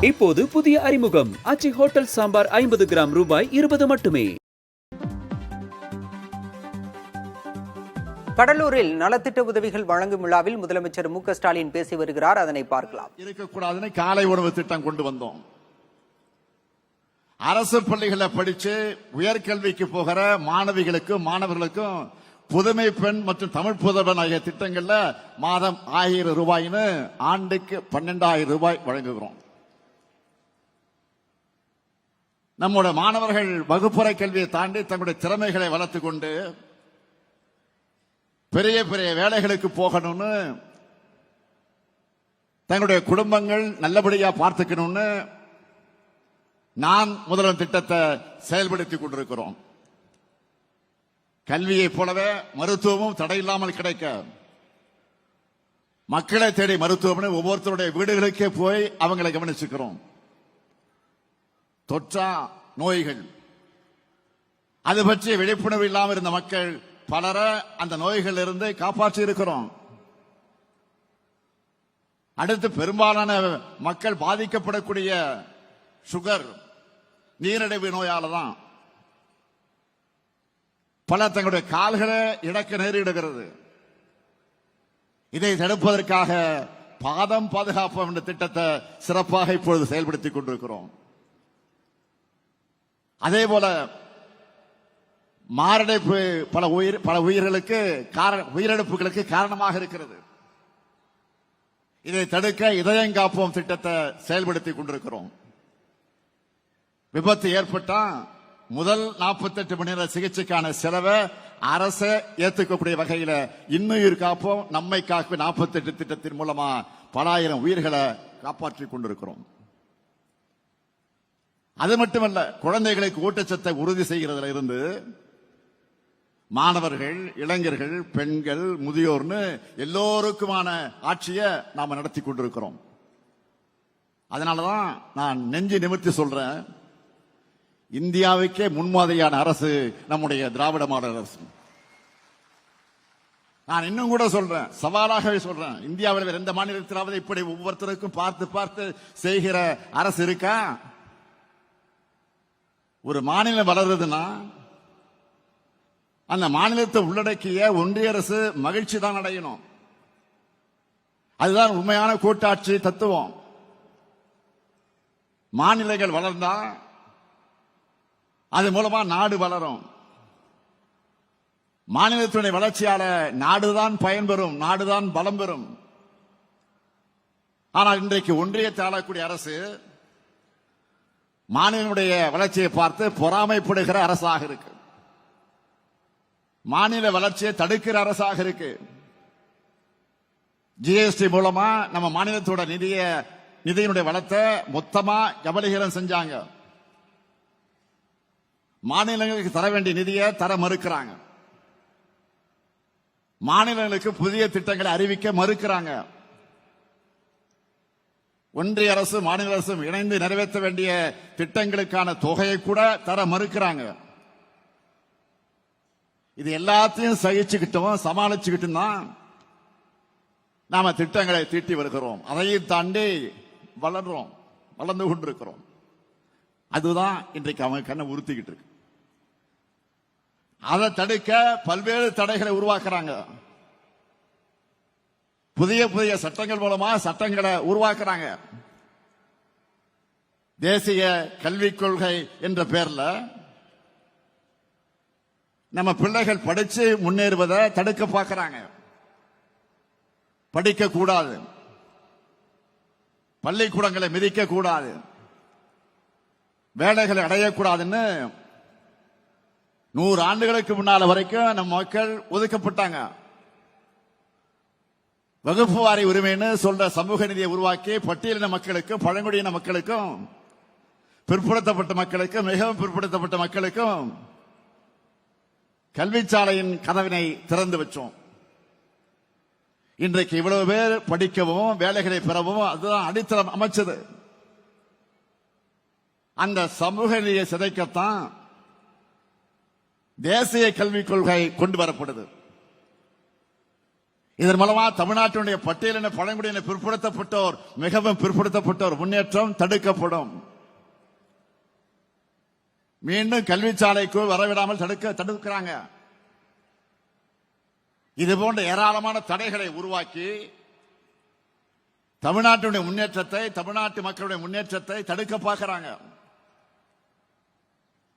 இப்போது புதிய அறிமுகம் ஆச்சி ஹோட்டல் சாம்பார் 50 கிராம் ரூபாய் 20 மட்டுமே. கடலூரில் நலத்திட்ட உதவிகள் வழங்கும் விழாவில் முதலமைச்சர் மு.க.ஸ்டாலின் பேசி வருகிறார். அதனை பார்க்கலாம். இருக்கக்கூடாதுன்னு காலை உணவு திட்டம் கொண்டு வந்தோம். அரசு பள்ளிகளை படிச்சு உயர்கல்விக்கு போகிற மாணவர்களுக்கும் புதுமை பெண் மற்றும் தமிழ் புதல்வன் ஆகிய திட்டங்கள்ல மாதம் 1000 ரூபாய்னு ஆண்டுக்கு 12,000 ரூபாய் வழங்குகிறோம். நம்முடைய மாணவர்கள் வகுப்பறை கல்வியை தாண்டி தங்களுடைய திறமைகளை வளர்த்துக் கொண்டு பெரிய பெரிய வேலைகளுக்கு போகணும்னு, தங்களுடைய குடும்பங்கள் நல்லபடியா பார்த்துக்கணும்னு நான் முதல்வன் திட்டத்தை செயல்படுத்திக் கொண்டிருக்கிறோம். கல்வியை போலவே மருத்துவமும் தடையில்லாமல் கிடைக்க மக்களை தேடி மருத்துவமனை ஒவ்வொருத்தருடைய வீடுகளுக்கே போய் அவங்களை கவனிச்சுக்கிறோம். தொற்றா நோய்கள் அது பற்றிய விழிப்புணர்வு இல்லாமல் இருந்த மக்கள் பலரை அந்த நோய்கள் இருந்து காப்பாற்றி இருக்கிறோம். அடுத்து பெரும்பாலான மக்கள் பாதிக்கப்படக்கூடிய சுகர், நீரிழிவு நோயால தான் பல தங்களுடைய கால்களை இழக்க நேரிடுகிறது. இதை தடுப்பதற்காக பாதம் பாதுகாப்பு என்ற திட்டத்தை சிறப்பாக இப்பொழுது செயல்படுத்திக் கொண்டிருக்கிறோம். அதே போல மாரடைப்பு பல உயிரிழப்புகளுக்கு காரணமாக இருக்கிறது. இதை தடுக்க இதயம் காப்போம் திட்டத்தை செயல்படுத்திக் கொண்டிருக்கிறோம். விபத்து ஏற்பட்டா முதல் 48 மணி நேர சிகிச்சைக்கான செலவை அரசு ஏற்றுக்கக்கூடிய வகையில் இன்னுயிர் காப்போம் நம்மை காக்கும் 48 திட்டத்தின் மூலமா பல ஆயிரம் உயிர்களை காப்பாற்றிக் கொண்டிருக்கிறோம். அது மட்டுமல்ல, குழந்தைகளுக்கு ஊட்டச்சத்தை உறுதி செய்கிறதுல இருந்து மாணவர்கள், இளைஞர்கள், பெண்கள், முதியோர்னு எல்லோருக்குமான ஆட்சியை நாம நடத்தி கொண்டிருக்கிறோம். அதனாலதான் நான் நெஞ்சு நிமிர்த்தி சொல்றேன், இந்தியாவுக்கே முன்மாதிரியான அரசு நம்முடைய திராவிட மாடல் அரசு. நான் இன்னும் கூட சொல்றேன், சவாலாகவே சொல்றேன், இந்தியாவில் வேற எந்த மாநிலத்திலாவது இப்படி ஒவ்வொருத்தருக்கும் பார்த்து பார்த்து செய்கிற அரசு இருக்கா? ஒரு மாநிலம் வளருதுன்னா அந்த மாநிலத்தை உள்ளடக்கிய ஒன்றிய அரசு மகிழ்ச்சி தான் அடையணும். அதுதான் உண்மையான கூட்டாட்சி தத்துவம். மாநிலங்கள் வளர்ந்தா அது மூலமா நாடு வளரும். மாநிலத்தினுடைய வளர்ச்சியால நாடுதான் பயன்பெறும், நாடுதான் பலம் பெறும். ஆனால் இன்றைக்கு ஒன்றியத்தை ஆளக்கூடிய அரசு மாநிலனுடைய வளர்ச்சியை பார்த்து பொறாமைப்படுகிற அரசாக இருக்கு. மாநில வளர்ச்சியை தடுக்கிற அரசாக இருக்கு. ஜிஎஸ்டி மூலமா நம்ம மாநிலத்தோட நிதியினுடைய வளத்தை மொத்தமா கபலீகரம் செஞ்சாங்க. மாநிலங்களுக்கு தர வேண்டிய நிதியை தர மறுக்கிறாங்க. மாநிலங்களுக்கு புதிய திட்டங்களை அறிவிக்க மறுக்கிறாங்க. ஒன்றிய அரசு மாநில அரசும் இணைந்து நிறைவேற்ற வேண்டிய திட்டங்களுக்கான தொகையை கூட தர மறுக்கிறாங்க. இது எல்லாத்தையும் சகிச்சுக்கிட்டோம், சமாளிச்சுக்கிட்டும் தான் நாம திட்டங்களை தீட்டி வருகிறோம். அதையும் தாண்டி வளர்ந்து கொண்டிருக்கிறோம். அதுதான் இன்றைக்கு அவங்க கண்ணை உறுத்திக்கிட்டு இருக்கு. அதை தடுக்க பல்வேறு தடைகளை உருவாக்குறாங்க. புதிய புதிய சட்டங்கள் மூலமா சட்டங்களை உருவாக்குறாங்க. தேசிய கல்விக் கொள்கை என்ற பெயர்ல நம்ம பிள்ளைகள் படிச்சு முன்னேறுவதை தடுக்க பார்க்கிறாங்க. படிக்க கூடாது, பள்ளிக்கூடங்களை மிதிக்க கூடாது, வேலைகளை அடையக்கூடாதுன்னு 100 ஆண்டுகளுக்கு முன்னால வரைக்கும் நம்ம மக்கள் ஒதுக்கப்பட்டாங்க. வகுப்பு வாரி உரிமைன்னு சொல்ற சமூக நீதியை உருவாக்கி பட்டியலின மக்களுக்கும் பழங்குடியின மக்களுக்கும் பிற்படுத்தப்பட்ட மக்களுக்கும் மிகவும் பிற்படுத்தப்பட்ட மக்களுக்கும் கல்விச்சாலையின் கதவினை திறந்து வச்சோம். இன்றைக்கு இவ்வளவு பேர் படிக்கவும் வேலைகளை பெறவும் அதுதான் அடித்தளம் அமைச்சது. அந்த சமூக நீதியை சிதைக்கத்தான் தேசிய கல்விக் கொள்கை கொண்டு வரப்படுது. இதன் மூலமா தமிழ்நாட்டினுடைய பட்டியலின பழங்குடியின பிற்படுத்தப்பட்டோர் மிகவும் பிற்படுத்தப்பட்டோர் முன்னேற்றம் தடுக்கப்படும். மீண்டும் கல்விச்சாலைக்கு வரவிடாமல் தடுக்கிறாங்க. இது போன்ற ஏராளமான தடைகளை உருவாக்கி தமிழ்நாட்டுடைய முன்னேற்றத்தை, தமிழ்நாட்டு மக்களுடைய முன்னேற்றத்தை தடுக்க பார்க்கிறாங்க.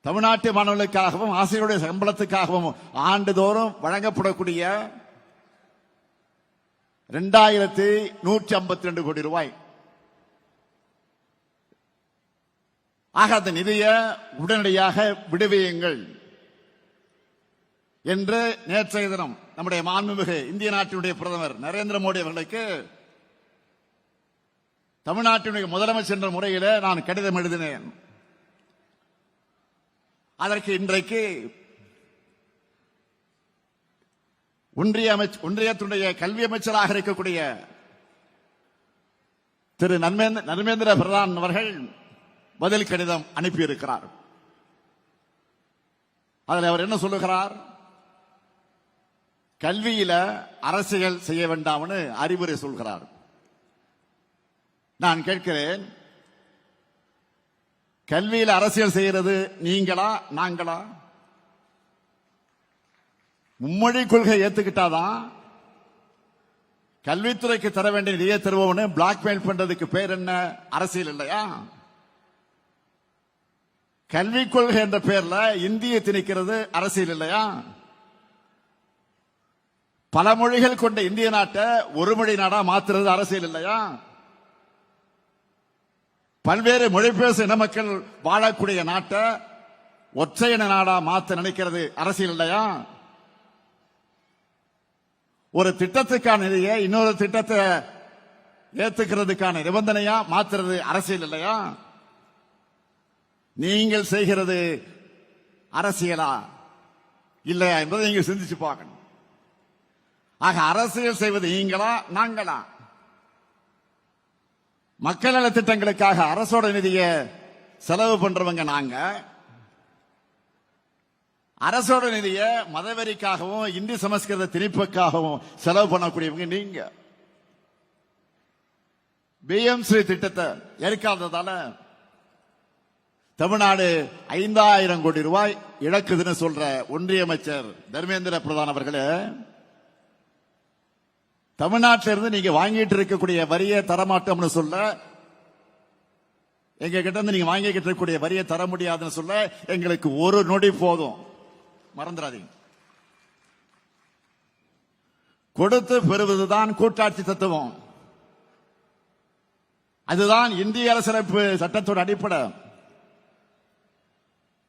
தமிழ்நாட்டு மாணவர்களுக்காகவும் ஆசிரியருடைய சம்பளத்துக்காகவும் ஆண்டுதோறும் வழங்கப்படக்கூடிய 2152 கோடி ரூபாய் ஆக அந்த நிதியை உடனடியாக விடுவியுங்கள் என்று நேற்றைய தினம் நம்முடைய மாண்புமிகு இந்திய நாட்டினுடைய பிரதமர் நரேந்திர மோடி அவர்களுக்கு தமிழ்நாட்டினுடைய முதலமைச்சர் என்ற முறையில் நான் கடிதம் எழுதினேன். அதற்கு இன்றைக்கு ஒன்றியத்துடைய கல்வி அமைச்சராக இருக்கக்கூடிய திரு நர்மேந்திர பிரதான் அவர்கள் பதில் கடிதம் அனுப்பியிருக்கிறார். அதில் அவர் என்ன சொல்லுகிறார்? கல்வியில அரசியல் செய்ய வேண்டாம்னு அறிவுரை சொல்கிறார். நான் கேட்கிறேன், கல்வியில் அரசியல் செய்கிறது நீங்களா நாங்களா? மும்மொழி கொள்கை ஏத்துக்கிட்டாதான் கல்வித்துறைக்கு தர வேண்டிய நிதியை தருவோம்னு பிளாக்மெயில் பண்றதுக்கு பேர் என்ன? அரசியல் இல்லையா? கல்விக் கொள்கை என்ற பேர்ல இந்தியை திணிக்கிறது அரசியல் இல்லையா? பல மொழிகள் கொண்ட இந்திய நாட்டை ஒரு மொழி நாடா மாத்துறது அரசியல் இல்லையா? பல்வேறு மொழி பேச இன மக்கள் வாழக்கூடிய நாட்டை ஒற்றை இன நாடா மாத்த நினைக்கிறது அரசியல் இல்லையா? ஒரு திட்டத்துக்கான நிதியை இன்னொரு திட்டத்தை ஏத்துக்கிறதுக்கான நிபந்தனையா மாத்துறது அரசியல் இல்லையா? நீங்கள் செய்கிறது அரசியலா இல்லையா என்பதை நீங்கள் சிந்திச்சு பார்க்கணும். ஆக அரசியல் செய்வது நீங்களா நாங்களா? மக்கள் நல திட்டங்களுக்காக அரசோட நிதியை செலவு பண்றவங்க நாங்க, அரசோட நிதியை மதவெறிக்காகவும் இந்தி சமஸ்கிருத திணிப்புக்காகவும் செலவு பண்ணக்கூடியவங்க நீங்க. பிஎம்ஸ்ரீ திட்டத்தை ஏற்காததால தமிழ்நாடு 5000 கோடி ரூபாய் இழக்குதுன்னு சொல்ற ஒன்றிய அமைச்சர் தர்மேந்திர பிரதான் அவர்களே, தமிழ்நாட்டிலிருந்து நீங்க வாங்கிட்டு இருக்கக்கூடிய வரியை தரமாட்டோம்னு சொல்ல, எங்க கிட்ட இருந்து நீங்க வாங்கிட்டு இருக்கக்கூடிய வரியை தர முடியாதுன்னு சொல்ல எங்களுக்கு ஒரு நொடி போதும். மறந்துடாதீங்க. கொடுத்து பெறுவதுதான் கூட்டாட்சி தத்துவம். அதுதான் இந்திய அரசியலமைப்பு சட்டத்தோட அடிப்படை.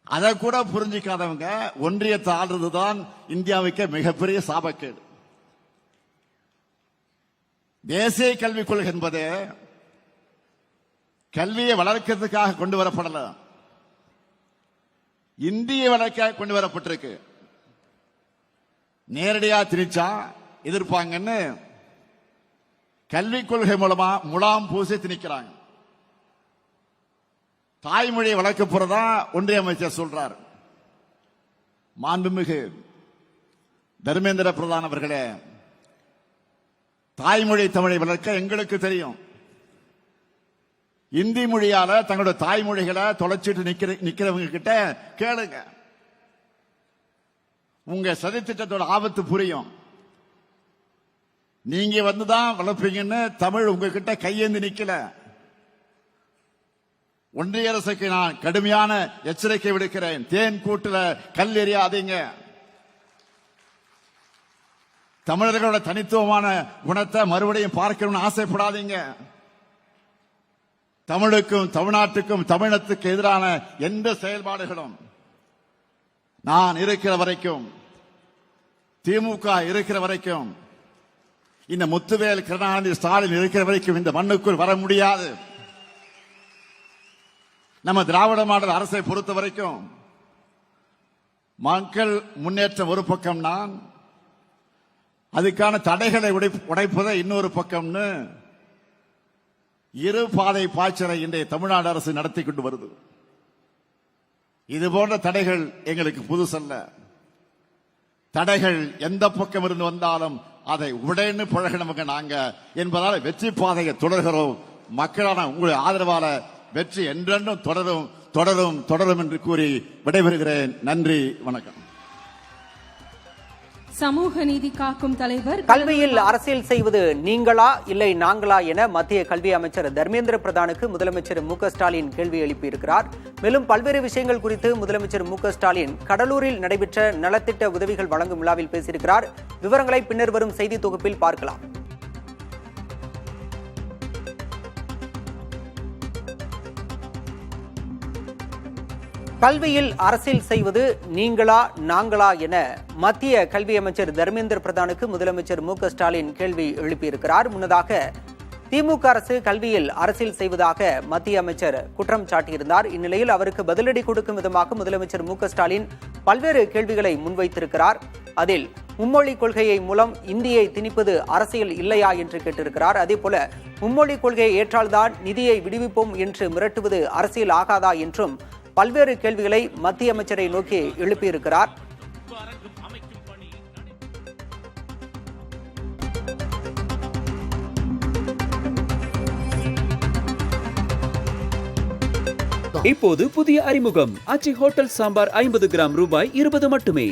அதை கூட புரிஞ்சிக்காதவங்க ஒன்றியத்தை ஆள்றதுதான் இந்தியாவுக்கு மிகப்பெரிய சாபக்கேடு. தேசிய கல்விக் கொள்கை என்பது கல்வியை வளர்க்கிறதுக்காக கொண்டு வரப்படல, இந்திய வளர்க்க கொண்டு வரப்பட்டிருக்கு. நேரடியா திணிச்சா எதிர்ப்பாங்கன்னு கல்விக் கொள்கை மூலமா முலாம் பூசி திணிக்கிறாங்க. தாய்மொழியை வளர்க்க போறதா ஒன்றிய அமைச்சர் சொல்றார். மாண்புமிகு தர்மேந்திர பிரதான் அவர்களே, தாய்மொழி தமிழை வளர்க்க எங்களுக்கு தெரியும். இந்தி மொழியால தங்களுடைய தாய்மொழிகளை தொலைச்சிட்டு நிக்கிறவங்க கிட்ட கேளுங்க. உங்க சதித்திட்டத்தோட ஆபத்து புரியும். நீங்க வந்துதான் வளர்ப்பீங்கன்னு தமிழ் உங்ககிட்ட கையேந்து நிக்கல. ஒன்றிய அரசுக்கு நான் கடுமையான எச்சரிக்கை விடுக்கிறேன். தேன் கூட்டுல கல் எறியாதீங்க. தமிழர்களோட தனித்துவமான குணத்தை மறுபடியும் பார்க்கணும்னு ஆசைப்படாதீங்க. தமிழுக்கும் தமிழ்நாட்டுக்கும் தமிழத்துக்கு எதிரான எந்த செயல்பாடுகளும் நான் இருக்கிற வரைக்கும், திமுக இருக்கிற வரைக்கும், இந்த முத்துவேல் கருணாநிதி ஸ்டாலின் இருக்கிற வரைக்கும் இந்த மண்ணுக்குள் வர முடியாது. நம்ம திராவிட மாடல் அரசை பொறுத்த வரைக்கும் மக்கள் முன்னேற்றம் ஒரு பக்கம், நான் அதுக்கான தடைகளை உடைப்பதை இன்னொரு பக்கம்னு இரு பாதை பாய்ச்சலை இன்றைய தமிழ்நாடு அரசு நடத்தி கொண்டு வருது. இது போன்ற தடைகள் எங்களுக்கு புதுசல்ல. தடைகள் எந்த பக்கம் இருந்து வந்தாலும் அதை உடனே பழகினவங்க நாங்க என்பதால் வெற்றி பாதையை தொடர்கிறோம். மக்களான உங்களுடைய ஆதரவால வெற்றி என்றென்றும் தொடரும் தொடரும் தொடரும் என்று கூறி விடைபெறுகிறேன். நன்றி, வணக்கம். சமூக நீதி காக்கும் தலைவர். கல்வியில் அரசியல் செய்வது நீங்களா இல்லை நாங்களா என மத்திய கல்வி அமைச்சர் தர்மேந்திர பிரதானுக்கு முதலமைச்சர் மு.க.ஸ்டாலின் கேள்வி எழுப்பியிருக்கிறார். மேலும் பல்வேறு விஷயங்கள் குறித்து முதலமைச்சர் மு.க.ஸ்டாலின் கடலூரில் நடைபெற்ற நலத்திட்ட உதவிகள் வழங்கும் விழாவில் பேசியிருக்கிறார். விவரங்களை பின்னர் வரும் செய்தி தொகுப்பில் பார்க்கலாம். கல்வியில் அரசியல் செய்வது நீங்களா நாங்களா என மத்திய கல்வி அமைச்சர் தர்மேந்திர பிரதானுக்கு முதலமைச்சர் மு.க.ஸ்டாலின் கேள்வி எழுப்பியிருக்கிறார். முன்னதாக திமுக அரசு கல்வியில் அரசியல் செய்வதாக மத்திய அமைச்சர் குற்றம் சாட்டியிருந்தார். இந்நிலையில் அவருக்கு பதிலடி கொடுக்கும் விதமாக முதலமைச்சர் மு.க.ஸ்டாலின் பல்வேறு கேள்விகளை முன்வைத்திருக்கிறார். அதில் மும்மொழி கொள்கையை மூலம் இந்தியை திணிப்பது அரசியல் இல்லையா என்று கேட்டிருக்கிறார். அதேபோல மும்மொழி கொள்கையை ஏற்றால்தான் நிதியை விடுவிப்போம் என்று மிரட்டுவது அரசியல் ஆகாதா என்றும் பல்வேறு கேள்விகளை மத்திய அமைச்சரை நோக்கி எழுப்பியிருக்கிறார். இப்போது புதிய அறிமுகம் ஆச்சி ஹோட்டல் சாம்பார் 50 கிராம் ரூபாய் 20 மட்டுமே.